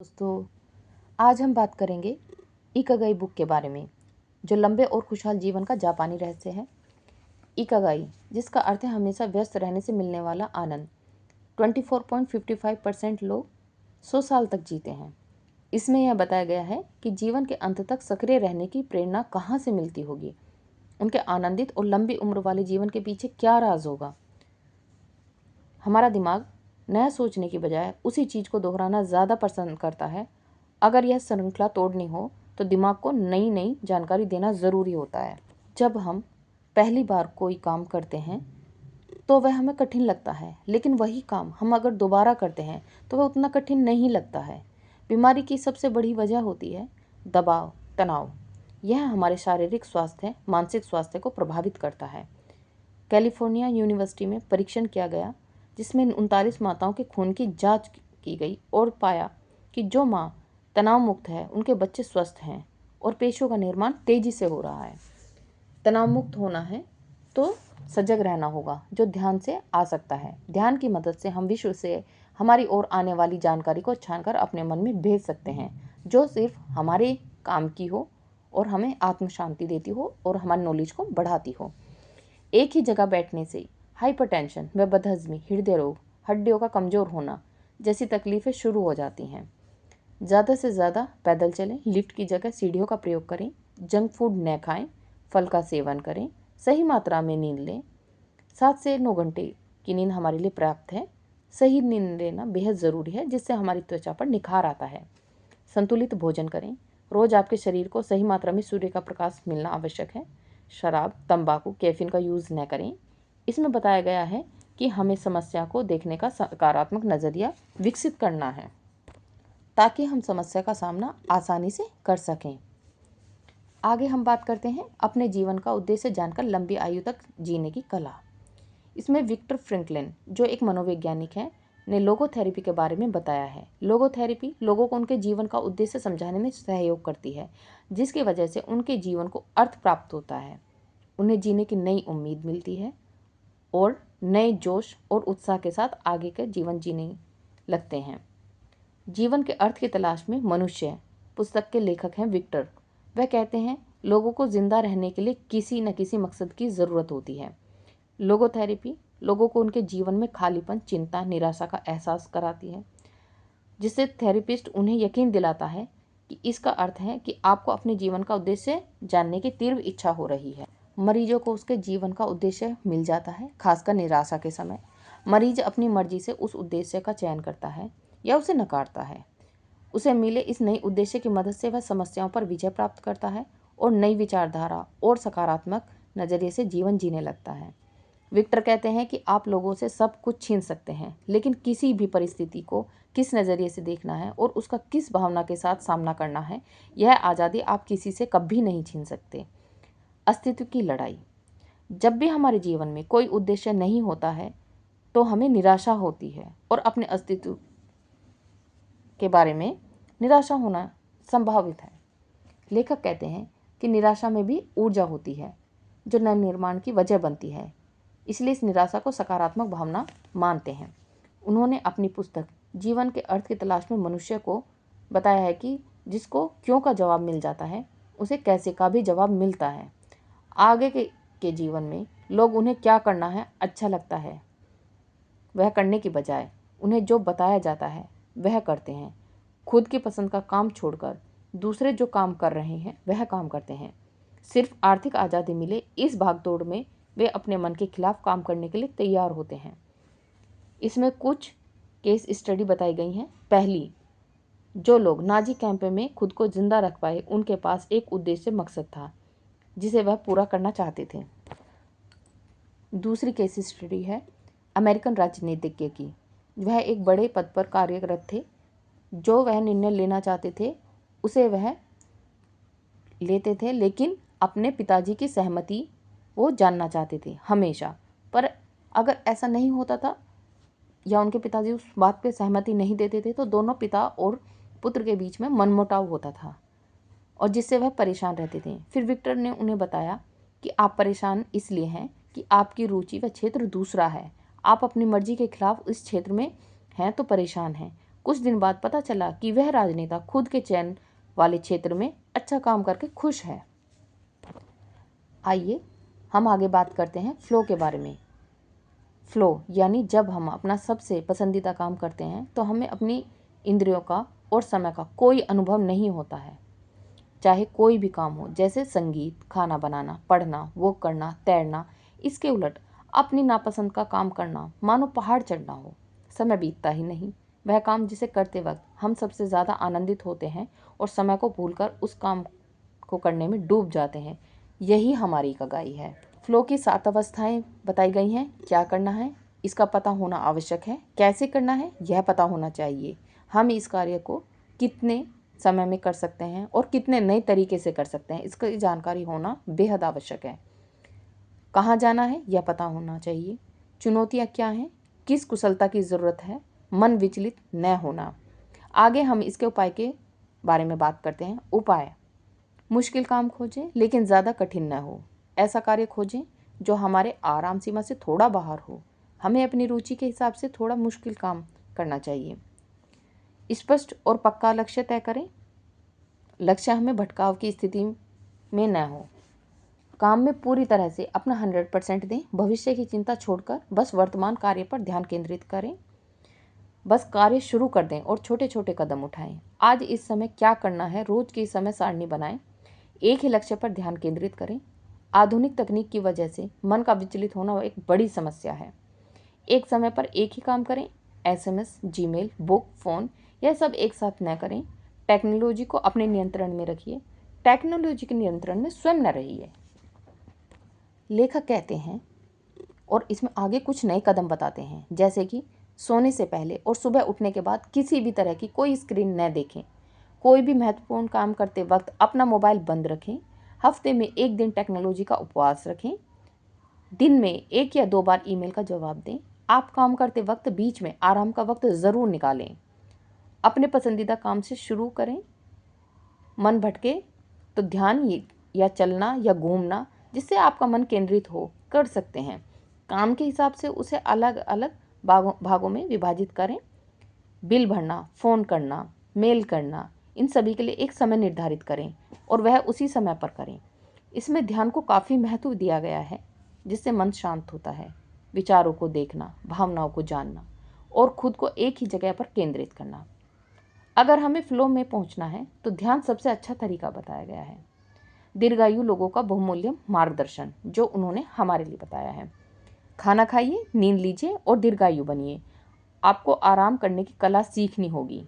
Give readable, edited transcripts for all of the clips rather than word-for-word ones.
दोस्तों, आज हम बात करेंगे इकिगाई बुक के बारे में, जो लंबे और खुशहाल जीवन का जापानी रहस्य है। इकिगाई, जिसका अर्थ है हमेशा व्यस्त रहने से मिलने वाला आनंद। 24.55% लोग 100 साल तक जीते हैं। इसमें यह बताया गया है कि जीवन के अंत तक सक्रिय रहने की प्रेरणा कहाँ से मिलती होगी, उनके आनंदित और लंबी उम्र वाले जीवन के पीछे क्या राज होगा। हमारा दिमाग नया सोचने की बजाय उसी चीज़ को दोहराना ज़्यादा पसंद करता है। अगर यह श्रृंखला तोड़नी हो तो दिमाग को नई नई जानकारी देना ज़रूरी होता है। जब हम पहली बार कोई काम करते हैं तो वह हमें कठिन लगता है, लेकिन वही काम हम अगर दोबारा करते हैं तो वह उतना कठिन नहीं लगता है। बीमारी की सबसे बड़ी वजह होती है दबाव, तनाव। यह हमारे शारीरिक स्वास्थ्य, मानसिक स्वास्थ्य को प्रभावित करता है। कैलिफोर्निया यूनिवर्सिटी में परीक्षण किया गया जिसमें 39 माताओं के खून की जांच की गई और पाया कि जो माँ तनाव मुक्त है उनके बच्चे स्वस्थ हैं और पेशियों का निर्माण तेजी से हो रहा है। तनाव मुक्त होना है तो सजग रहना होगा, जो ध्यान से आ सकता है। ध्यान की मदद से हम विश्व से हमारी ओर आने वाली जानकारी को छानकर अपने मन में भेज सकते हैं, जो सिर्फ हमारे काम की हो और हमें आत्म शांति देती हो और हमारी नॉलेज को बढ़ाती हो। एक ही जगह बैठने से हाइपरटेंशन व बदहजमी, हृदय रोग, हड्डियों का कमज़ोर होना जैसी तकलीफ़ें शुरू हो जाती हैं। ज़्यादा से ज़्यादा पैदल चलें, लिफ्ट की जगह सीढ़ियों का प्रयोग करें, जंक फूड न खाएं, फल का सेवन करें, सही मात्रा में नींद लें। 7 से 9 घंटे की नींद हमारे लिए पर्याप्त है। सही नींद लेना बेहद ज़रूरी है, जिससे हमारी त्वचा पर निखार आता है। संतुलित भोजन करें। रोज़ आपके शरीर को सही मात्रा में सूर्य का प्रकाश मिलना आवश्यक है। शराब, तंबाकू, कैफीन का यूज़ न करें। इसमें बताया गया है कि हमें समस्या को देखने का सकारात्मक नज़रिया विकसित करना है, ताकि हम समस्या का सामना आसानी से कर सकें। आगे हम बात करते हैं अपने जीवन का उद्देश्य जानकर लंबी आयु तक जीने की कला। इसमें विक्टर फ्रैंकलिन, जो एक मनोवैज्ञानिक हैं, ने लोगोथेरेपी के बारे में बताया है। लोगोथेरेपी लोगों को उनके जीवन का उद्देश्य समझाने में सहयोग करती है, जिसकी वजह से उनके जीवन को अर्थ प्राप्त होता है। उन्हें जीने की नई उम्मीद मिलती है और नए जोश और उत्साह के साथ आगे के जीवन जीने लगते हैं। जीवन के अर्थ की तलाश में मनुष्य पुस्तक के लेखक हैं विक्टर। वह कहते हैं, लोगों को जिंदा रहने के लिए किसी न किसी मकसद की ज़रूरत होती है। लोगोथेरेपी लोगों को उनके जीवन में खालीपन, चिंता, निराशा का एहसास कराती है, जिससे थेरेपिस्ट उन्हें यकीन दिलाता है कि इसका अर्थ है कि आपको अपने जीवन का उद्देश्य जानने की तीव्र इच्छा हो रही है। मरीजों को उसके जीवन का उद्देश्य मिल जाता है, खासकर निराशा के समय। मरीज अपनी मर्जी से उस उद्देश्य का चयन करता है या उसे नकारता है। उसे मिले इस नए उद्देश्य की मदद से वह समस्याओं पर विजय प्राप्त करता है और नई विचारधारा और सकारात्मक नज़रिए से जीवन जीने लगता है। विक्टर कहते हैं कि आप लोगों से सब कुछ छीन सकते हैं, लेकिन किसी भी परिस्थिति को किस नज़रिए से देखना है और उसका किस भावना के साथ सामना करना है, यह आज़ादी आप किसी से कभी नहीं छीन सकते। अस्तित्व की लड़ाई। जब भी हमारे जीवन में कोई उद्देश्य नहीं होता है तो हमें निराशा होती है और अपने अस्तित्व के बारे में निराशा होना संभावित है। लेखक कहते हैं कि निराशा में भी ऊर्जा होती है, जो नव निर्माण की वजह बनती है। इसलिए इस निराशा को सकारात्मक भावना मानते हैं। उन्होंने अपनी पुस्तक जीवन के अर्थ की तलाश में मनुष्य को बताया है कि जिसको क्यों का जवाब मिल जाता है, उसे कैसे का भी जवाब मिलता है। आगे के जीवन में लोग उन्हें क्या करना है अच्छा लगता है, वह करने की बजाय उन्हें जो बताया जाता है वह करते हैं। खुद की पसंद का काम छोड़कर दूसरे जो काम कर रहे हैं वह काम करते हैं। सिर्फ आर्थिक आज़ादी मिले इस भागदौड़ में वे अपने मन के खिलाफ काम करने के लिए तैयार होते हैं। इसमें कुछ केस स्टडी बताई गई हैं। पहली, जो लोग नाजी कैंप में खुद को जिंदा रख पाए, उनके पास एक उद्देश्य मकसद था जिसे वह पूरा करना चाहते थे। दूसरी केस स्टडी है अमेरिकन राजनीतिज्ञ की। वह एक बड़े पद पर कार्यरत थे। जो वह निर्णय लेना चाहते थे उसे वह लेते थे, लेकिन अपने पिताजी की सहमति वो जानना चाहते थे हमेशा। पर अगर ऐसा नहीं होता था या उनके पिताजी उस बात पे सहमति नहीं देते थे तो दोनों पिता और पुत्र के बीच में मनमुटाव होता था और जिससे वह परेशान रहते थे। फिर विक्टर ने उन्हें बताया कि आप परेशान इसलिए हैं कि आपकी रुचि व क्षेत्र दूसरा है। आप अपनी मर्जी के खिलाफ इस क्षेत्र में हैं तो परेशान हैं। कुछ दिन बाद पता चला कि वह राजनेता खुद के चयन वाले क्षेत्र में अच्छा काम करके खुश है। आइए हम आगे बात करते हैं फ्लो के बारे में। फ्लो यानी जब हम अपना सबसे पसंदीदा काम करते हैं तो हमें अपनी इंद्रियों का और समय का कोई अनुभव नहीं होता है, चाहे कोई भी काम हो, जैसे संगीत, खाना बनाना, पढ़ना, वॉक करना, तैरना। इसके उलट अपनी नापसंद का काम करना मानो पहाड़ चढ़ना हो, समय बीतता ही नहीं। वह काम जिसे करते वक्त हम सबसे ज़्यादा आनंदित होते हैं और समय को भूलकर उस काम को करने में डूब जाते हैं, यही हमारी इकिगाई है। फ्लो की 7 अवस्थाएं बताई गई हैं। क्या करना है इसका पता होना आवश्यक है, कैसे करना है यह पता होना चाहिए, हम इस कार्य को कितने समय में कर सकते हैं और कितने नए तरीके से कर सकते हैं, इसकी जानकारी होना बेहद आवश्यक है। कहाँ जाना है यह पता होना चाहिए। चुनौतियाँ क्या हैं, किस कुशलता की ज़रूरत है, मन विचलित न होना। आगे हम इसके उपाय के बारे में बात करते हैं। उपाय: मुश्किल काम खोजें लेकिन ज़्यादा कठिन न हो। ऐसा कार्य खोजें जो हमारे आराम सीमा से थोड़ा बाहर हो। हमें अपनी रुचि के हिसाब से थोड़ा मुश्किल काम करना चाहिए। स्पष्ट और पक्का लक्ष्य तय करें। लक्ष्य हमें भटकाव की स्थिति में न हो। काम में पूरी तरह से अपना 100% दें। भविष्य की चिंता छोड़कर बस वर्तमान कार्य पर ध्यान केंद्रित करें। बस कार्य शुरू कर दें और छोटे छोटे कदम उठाएं। आज इस समय क्या करना है, रोज की समय सारणी बनाएं। एक ही लक्ष्य पर ध्यान केंद्रित करें। आधुनिक तकनीक की वजह से मन का विचलित होना एक बड़ी समस्या है। एक समय पर एक ही काम करें। SMS, जीमेल, बुक, फ़ोन यह सब एक साथ न करें। टेक्नोलॉजी को अपने नियंत्रण में रखिए, टेक्नोलॉजी के नियंत्रण में स्वयं न रहिए। लेखक कहते हैं और इसमें आगे कुछ नए कदम बताते हैं, जैसे कि सोने से पहले और सुबह उठने के बाद किसी भी तरह की कोई स्क्रीन न देखें। कोई भी महत्वपूर्ण काम करते वक्त अपना मोबाइल बंद रखें। हफ्ते में 1 दिन टेक्नोलॉजी का उपवास रखें। दिन में 1 या 2 बार ईमेल का जवाब दें। आप काम करते वक्त बीच में आराम का वक्त ज़रूर निकालें। अपने पसंदीदा काम से शुरू करें। मन भटके तो ध्यान या चलना या घूमना जिससे आपका मन केंद्रित हो कर सकते हैं। काम के हिसाब से उसे अलग अलग भागों में विभाजित करें। बिल भरना, फ़ोन करना, मेल करना, इन सभी के लिए एक समय निर्धारित करें और वह उसी समय पर करें। इसमें ध्यान को काफ़ी महत्व दिया गया है, जिससे मन शांत होता है। विचारों को देखना, भावनाओं को जानना और खुद को एक ही जगह पर केंद्रित करना। अगर हमें फ्लो में पहुंचना है तो ध्यान सबसे अच्छा तरीका बताया गया है। दीर्घायु लोगों का बहुमूल्य मार्गदर्शन जो उन्होंने हमारे लिए बताया है। खाना खाइए, नींद लीजिए और दीर्घायु बनिए। आपको आराम करने की कला सीखनी होगी।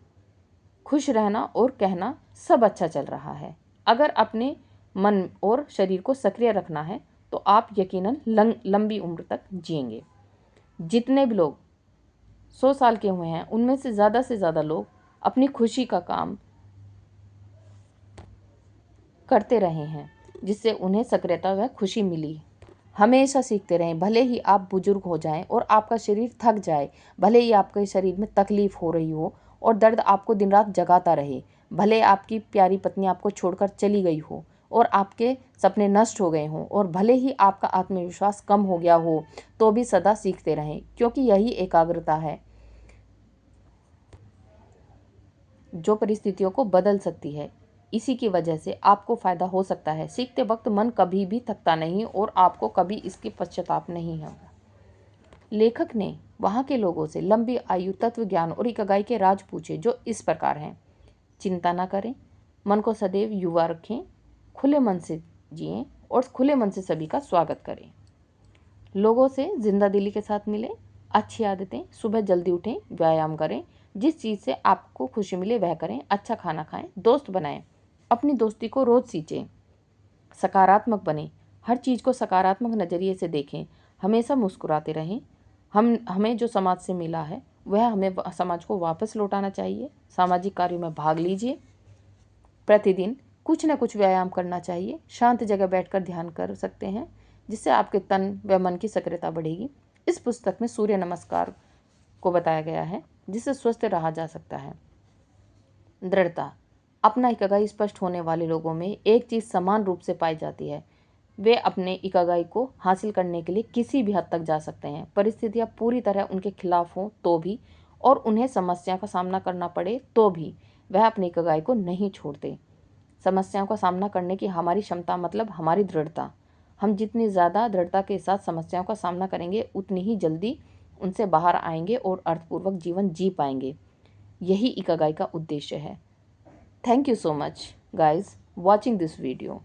खुश रहना और कहना सब अच्छा चल रहा है। अगर अपने मन और शरीर को सक्रिय रखना है तो आप यकीनन लंबी उम्र तक जिएंगे। जितने भी लोग 100 साल के हुए हैं उनमें से ज़्यादा लोग अपनी खुशी का काम करते रहे हैं, जिससे उन्हें सक्रियता व खुशी मिली। हमेशा सीखते रहें। भले ही आप बुजुर्ग हो जाएं और आपका शरीर थक जाए, भले ही आपके शरीर में तकलीफ हो रही हो और दर्द आपको दिन रात जगाता रहे, भले आपकी प्यारी पत्नी आपको छोड़कर चली गई हो और आपके सपने नष्ट हो गए हों और भले ही आपका आत्मविश्वास कम हो गया हो, तो भी सदा सीखते रहें, क्योंकि यही एकाग्रता है जो परिस्थितियों को बदल सकती है। इसी की वजह से आपको फ़ायदा हो सकता है। सीखते वक्त मन कभी भी थकता नहीं और आपको कभी इसकी पश्चाताप नहीं होगा। लेखक ने वहाँ के लोगों से लंबी आयु, तत्व ज्ञान और इकिगाई के राज पूछे, जो इस प्रकार हैं। चिंता न करें, मन को सदैव युवा रखें, खुले मन से जिएं और खुले मन से सभी का स्वागत करें। लोगों से जिंदा दिली के साथ मिलें, अच्छी आदतें, सुबह जल्दी उठें, व्यायाम करें, जिस चीज़ से आपको खुशी मिले वह करें, अच्छा खाना खाएं, दोस्त बनाएं, अपनी दोस्ती को रोज़ सींचें, सकारात्मक बनें, हर चीज़ को सकारात्मक नज़रिए से देखें, हमेशा मुस्कुराते रहें। हमें जो समाज से मिला है वह हमें समाज को वापस लौटाना चाहिए। सामाजिक कार्यों में भाग लीजिए। प्रतिदिन कुछ न कुछ व्यायाम करना चाहिए। शांत जगह बैठकर ध्यान कर सकते हैं, जिससे आपके तन व मन की सक्रियता बढ़ेगी। इस पुस्तक में सूर्य नमस्कार को बताया गया है, जिससे स्वस्थ रहा जा सकता है। दृढ़ता: अपना इकिगाई स्पष्ट होने वाले लोगों में एक चीज़ समान रूप से पाई जाती है, वे अपने इकिगाई को हासिल करने के लिए किसी भी हद तक जा सकते हैं। परिस्थितियाँ पूरी तरह उनके खिलाफ हों तो भी और उन्हें समस्या का सामना करना पड़े तो भी वह अपनी इकिगाई को नहीं छोड़ते। समस्याओं का सामना करने की हमारी क्षमता मतलब हमारी दृढ़ता। हम जितनी ज़्यादा दृढ़ता के साथ समस्याओं का सामना करेंगे उतनी ही जल्दी उनसे बाहर आएंगे और अर्थपूर्वक जीवन जी पाएंगे। यही इकिगाई का उद्देश्य है। Thank you so much guys watching this video.